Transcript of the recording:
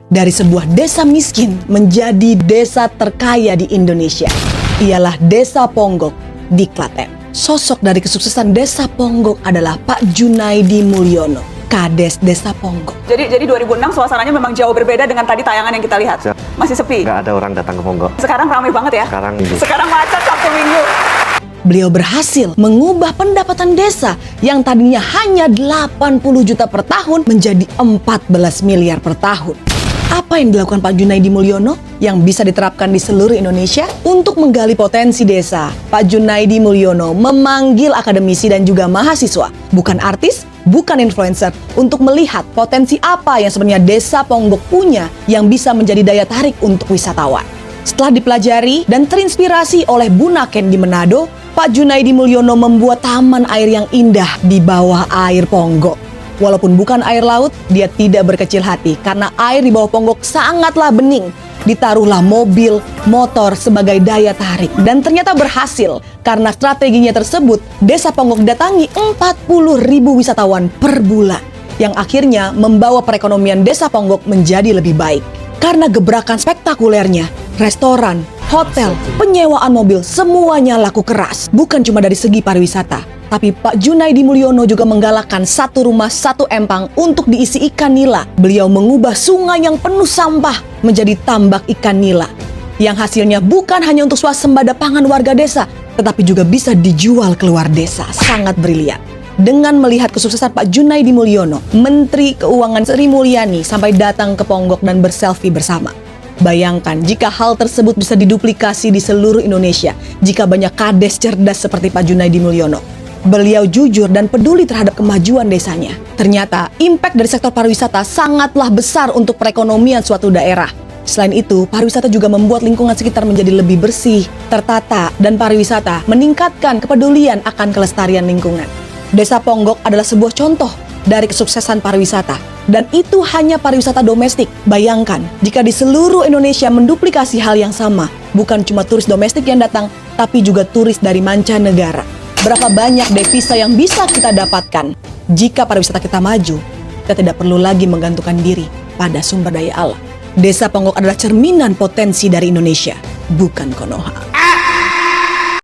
dari sebuah desa miskin menjadi desa terkaya di Indonesia. Ialah Desa Ponggok di Klaten. Sosok dari kesuksesan Desa Ponggok adalah Pak Junaidi Mulyono, Kades Desa Ponggok. Jadi 2006 suasananya memang jauh berbeda dengan tadi tayangan yang kita lihat. Masih sepi. Nggak ada orang datang ke Ponggok. Sekarang ramai banget ya. Sekarang macet Sabtu Minggu. Beliau berhasil mengubah pendapatan desa yang tadinya hanya 80 juta per tahun menjadi 14 miliar per tahun. Apa yang dilakukan Pak Junaidi Mulyono yang bisa diterapkan di seluruh Indonesia? Untuk menggali potensi desa, Pak Junaidi Mulyono memanggil akademisi dan juga mahasiswa, bukan artis, bukan influencer, untuk melihat potensi apa yang sebenarnya Desa Ponggok punya yang bisa menjadi daya tarik untuk wisatawan. Setelah dipelajari dan terinspirasi oleh Bunaken di Manado, Pak Junaidi Mulyono membuat taman air yang indah di bawah air Ponggok. Walaupun bukan air laut, dia tidak berkecil hati karena air di bawah Ponggok sangatlah bening. Ditaruhlah mobil, motor sebagai daya tarik dan ternyata berhasil karena strateginya tersebut. Desa Ponggok datangi 40.000 wisatawan per bulan yang akhirnya membawa perekonomian Desa Ponggok menjadi lebih baik. Karena gebrakan spektakulernya, restoran, hotel, penyewaan mobil, semuanya laku keras. Bukan cuma dari segi pariwisata, tapi Pak Junaidi Mulyono juga menggalakkan satu rumah satu empang untuk diisi ikan nila. Beliau mengubah sungai yang penuh sampah menjadi tambak ikan nila, yang hasilnya bukan hanya untuk swasembada pangan warga desa, tetapi juga bisa dijual keluar desa. Sangat brilian. Dengan melihat kesuksesan Pak Junaidi Mulyono, Menteri Keuangan Sri Mulyani sampai datang ke Ponggok dan berselfie bersama. Bayangkan jika hal tersebut bisa diduplikasi di seluruh Indonesia, jika banyak kades cerdas seperti Pak Junaidi Mulyono. Beliau jujur dan peduli terhadap kemajuan desanya. Ternyata impact dari sektor pariwisata sangatlah besar untuk perekonomian suatu daerah. Selain itu, pariwisata juga membuat lingkungan sekitar menjadi lebih bersih, tertata, dan pariwisata meningkatkan kepedulian akan kelestarian lingkungan. Desa Ponggok adalah sebuah contoh dari kesuksesan pariwisata. Dan itu hanya pariwisata domestik. Bayangkan, jika di seluruh Indonesia menduplikasi hal yang sama, bukan cuma turis domestik yang datang, tapi juga turis dari mancanegara. Berapa banyak devisa yang bisa kita dapatkan jika pariwisata kita maju? Kita tidak perlu lagi menggantungkan diri pada sumber daya alam. Desa Ponggok adalah cerminan potensi dari Indonesia, bukan Konoha.